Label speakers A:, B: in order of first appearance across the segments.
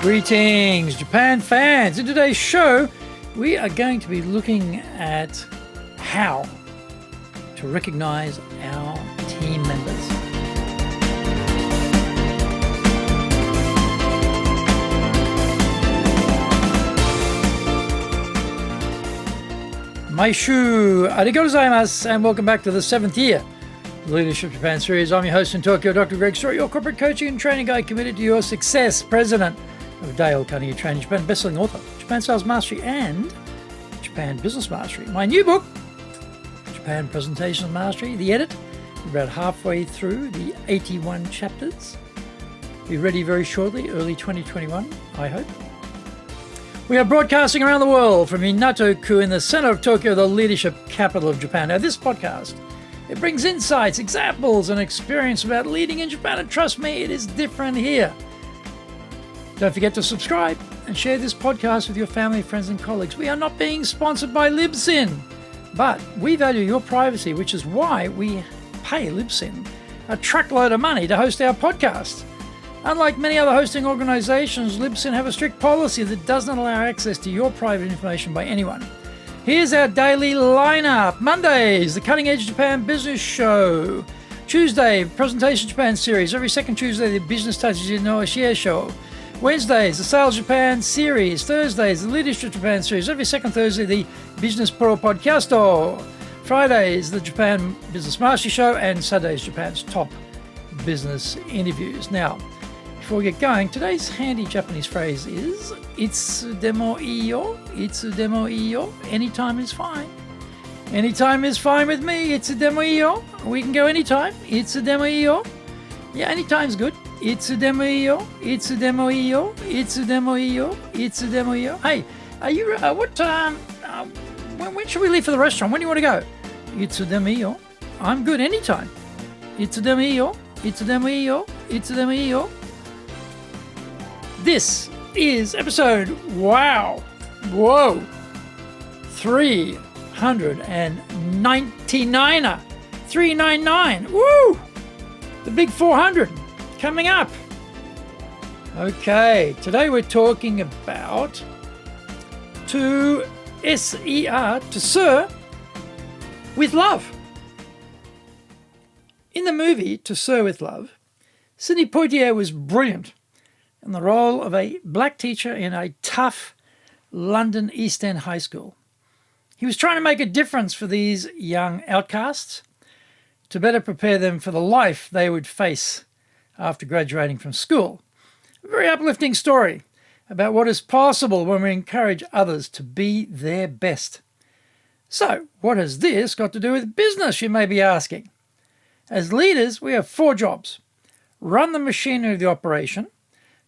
A: Greetings, Japan fans. In today's show, we are going to be looking at how to recognize our team members. Maishu arigatou gozaimasu, and welcome back to the 7th year of the Leadership Japan series. I'm your host in Tokyo, Dr. Greg Story, your corporate coaching and training guide committed to your success, president of Dale Carnegie Training Japan, best-selling author, Japan Sales Mastery and Japan Business Mastery. My new book, Japan Presentation Mastery, the edit, about halfway through the 81 chapters. Be ready very shortly, early 2021, I hope. We are broadcasting around the world from Minato-ku in the center of Tokyo, the leadership capital of Japan. Now, this podcast, it brings insights, examples, and experience about leading in Japan, and trust me, it is different here. Don't forget to subscribe and share this podcast with your family, friends, and colleagues. We are not being sponsored by Libsyn, but we value your privacy, which is why we pay Libsyn a truckload of money to host our podcast. Unlike many other hosting organizations, Libsyn have a strict policy that does not allow access to your private information by anyone. Here's our daily lineup. Mondays, the Cutting Edge Japan Business Show. Tuesday, Presentation Japan series. Every second Tuesday, the Business Touches You Know Share Show. Wednesdays, the Sales Japan series. Thursdays, the Leadership Japan series. Every second Thursday, the Business Pro Podcasto. Fridays, the Japan Business Mastery Show. And Saturdays, Japan's top business interviews. Now, before we get going, today's handy Japanese phrase is "Itsudemo iyo." Itsudemo iyo. Anytime is fine. Anytime is fine with me. Itsudemo iyo. We can go anytime. Itsudemo iyo. Yeah, anytime's good. Itsudemo iyo. Itsudemo iyo. Itsudemo iyo. Itsudemo iyo. Hey, are you? When should we leave for the restaurant? When do you want to go? Itsudemo iyo. I'm good anytime. Itsudemo iyo. Itsudemo iyo. Itsudemo iyo. This is episode, 399er, 399, woo! The big 400 coming up. Okay, today we're talking about to SER, to Sir, with love. In the movie To Sir with Love, Sidney Poitier was brilliant in the role of a black teacher in a tough London East End high school. He was trying to make a difference for these young outcasts to better prepare them for the life they would face after graduating from school. A very uplifting story about what is possible when we encourage others to be their best. So, what has this got to do with business, you may be asking? As leaders, we have 4 jobs. Run the machinery of the operation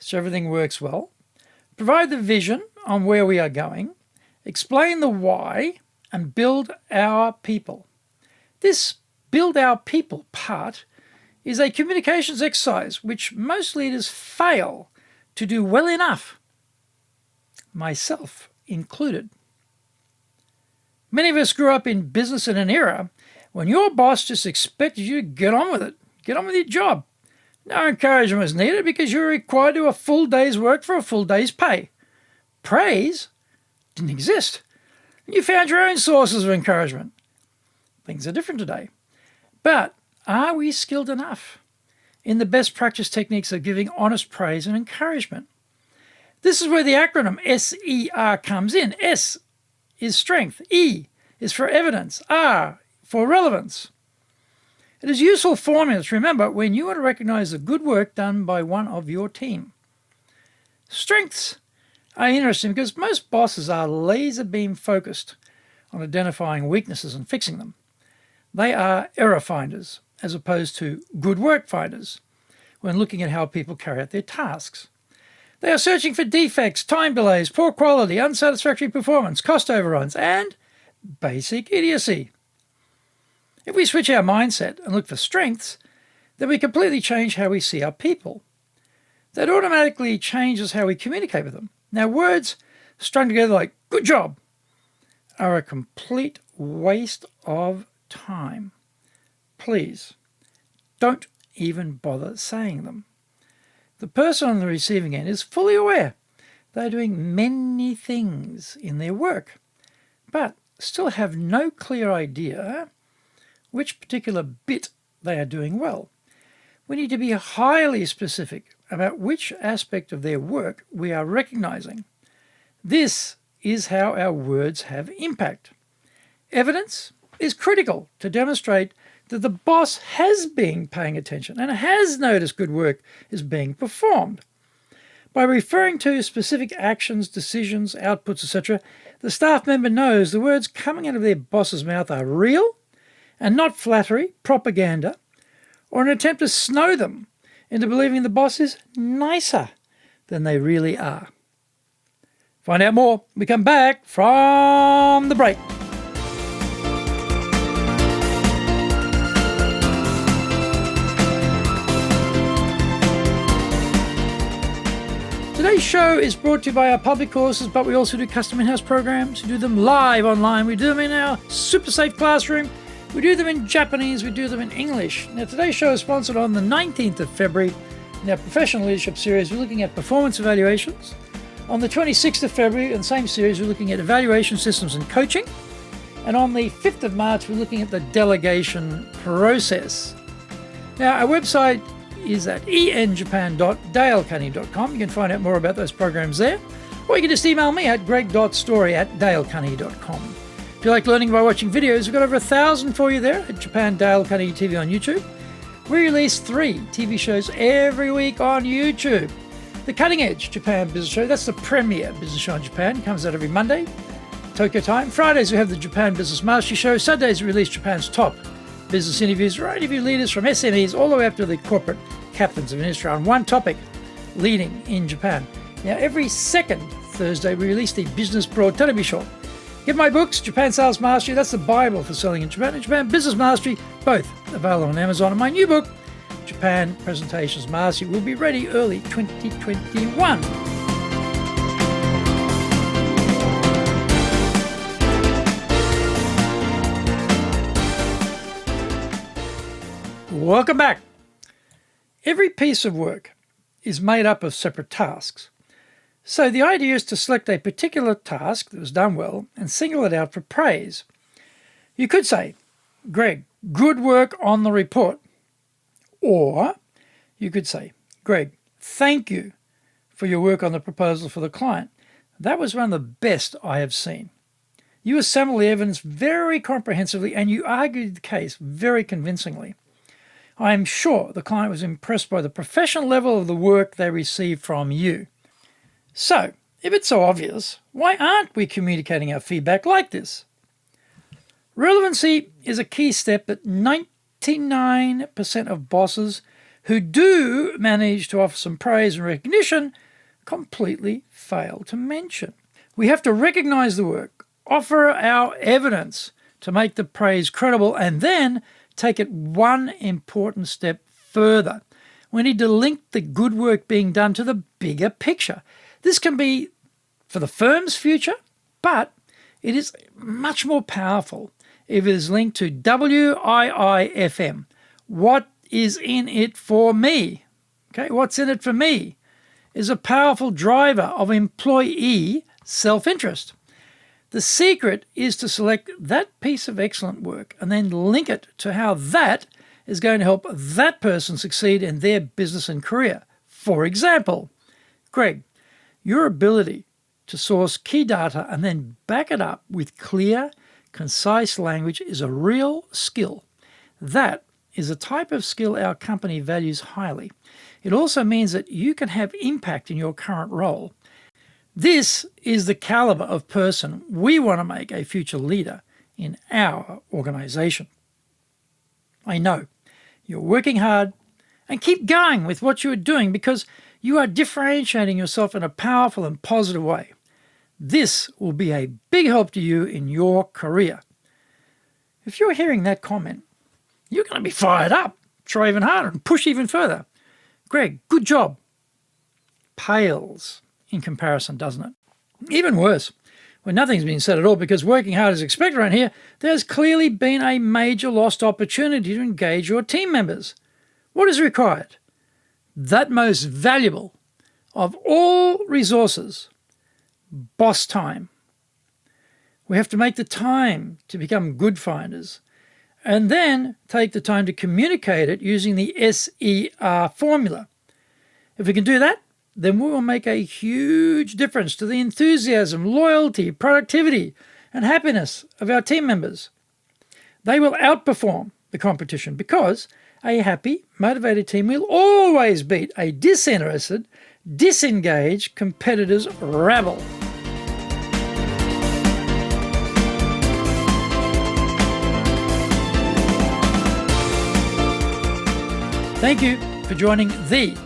A: so everything works well, provide the vision on where we are going, explain the why, and build our people. This build our people part is a communications exercise which most leaders fail to do well enough, myself included. Many of us grew up in business in an era when your boss just expected you to get on with it, get on with your job. No encouragement was needed because you were required to do a full day's work for a full day's pay. Praise didn't exist. You found your own sources of encouragement. Things are different today. But are we skilled enough in the best practice techniques of giving honest praise and encouragement? This is where the acronym SER comes in. S is strength. E is for evidence. R for relevance. It is useful formula to remember when you want to recognize the good work done by one of your team. Strengths are interesting because most bosses are laser beam focused on identifying weaknesses and fixing them. They are error finders as opposed to good work finders when looking at how people carry out their tasks. They are searching for defects, time delays, poor quality, unsatisfactory performance, cost overruns, and basic idiocy. If we switch our mindset and look for strengths, then we completely change how we see our people. That automatically changes how we communicate with them. Now, words strung together like "good job" are a complete waste of time. Please, don't even bother saying them. The person on the receiving end is fully aware they're doing many things in their work, but still have no clear idea which particular bit they are doing well. We need to be highly specific about which aspect of their work we are recognizing. This is how our words have impact. Evidence is critical to demonstrate that the boss has been paying attention and has noticed good work is being performed. By referring to specific actions, decisions, outputs, etc., the staff member knows the words coming out of their boss's mouth are real and not flattery, propaganda, or an attempt to snow them into believing the boss is nicer than they really are. Find out more when we come back from the break. Today's show is brought to you by our public courses, but we also do custom in-house programs. We do them live online. We do them in our super safe classroom. We do them in Japanese. We do them in English. Now, today's show is sponsored on the 19th of February. In our professional leadership series, we're looking at performance evaluations. On the 26th of February, in the same series, we're looking at evaluation systems and coaching. And on the 5th of March, we're looking at the delegation process. Now, our website is at enjapan.dalecarnegie.com. You can find out more about those programs there. Or you can just email me at greg.story@dalecarnegie.com. If you like learning by watching videos, we've got over 1,000 for you there at Japan Dale Carnegie TV on YouTube. We release 3 TV shows every week on YouTube. The Cutting Edge Japan Business Show, that's the premier business show in Japan, comes out every Monday, Tokyo time. Fridays we have the Japan Business Mastery Show. Saturdays we release Japan's top business interviews, where I interview leaders from SMEs all the way up to the corporate captains of industry on one topic, leading in Japan. Now, every second Thursday, we release the Business Pro Television Show. Get my books, Japan Sales Mastery, that's the Bible for selling in Japan, and Japan Business Mastery, both available on Amazon. And my new book, Japan Presentations Mastery, will be ready early 2021. Welcome back. Every piece of work is made up of separate tasks. So the idea is to select a particular task that was done well and single it out for praise. You could say, Greg, good work on the report. Or you could say, Greg, thank you for your work on the proposal for the client. That was one of the best I have seen. You assembled the evidence very comprehensively and you argued the case very convincingly. I am sure the client was impressed by the professional level of the work they received from you. So, if it's so obvious, why aren't we communicating our feedback like this? Relevancy is a key step that 99% of bosses who do manage to offer some praise and recognition completely fail to mention. We have to recognize the work, offer our evidence to make the praise credible, and then take it one important step further. We need to link the good work being done to the bigger picture. This can be for the firm's future, but it is much more powerful if it is linked to WIIFM. What is in it for me? Okay, what's in it for me is a powerful driver of employee self-interest. The secret is to select that piece of excellent work and then link it to how that is going to help that person succeed in their business and career. For example, Greg, your ability to source key data and then back it up with clear, concise language is a real skill. That is a type of skill our company values highly. It also means that you can have impact in your current role. This is the caliber of person we want to make a future leader in our organization. I know you're working hard and keep going with what you are doing because you are differentiating yourself in a powerful and positive way. This will be a big help to you in your career. If you're hearing that comment, you're going to be fired up, try even harder and push even further. Greg, good job. Pales in comparison, doesn't it? Even worse, when nothing's been said at all because working hard is expected around here, there's clearly been a major lost opportunity to engage your team members. What is required? that most valuable of all resources, boss time. We have to make the time to become good finders and then take the time to communicate it using the SER formula. If we can do that, then we will make a huge difference to the enthusiasm, loyalty, productivity, and happiness of our team members. They will outperform the competition because a happy, motivated team will always beat a disinterested, disengaged competitor's rabble. Thank you for joining the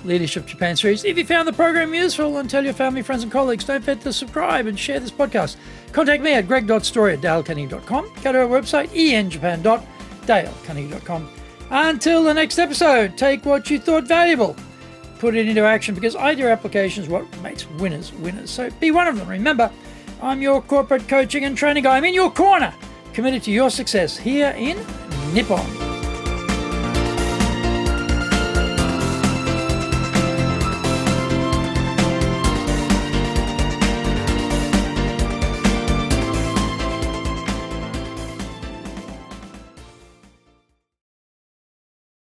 A: Leadership Japan series. If you found the program useful, and tell your family, friends and colleagues, don't forget to subscribe and share this podcast. Contact me at greg.story@dalecarnegie.com. Go to our website, enjapan.dalecarnegie.com. Until the next episode, take what you thought valuable, put it into action, because idea application is what makes winners winners. So be one of them. Remember, I'm your corporate coaching and training guy. I'm in your corner, committed to your success here in Nippon.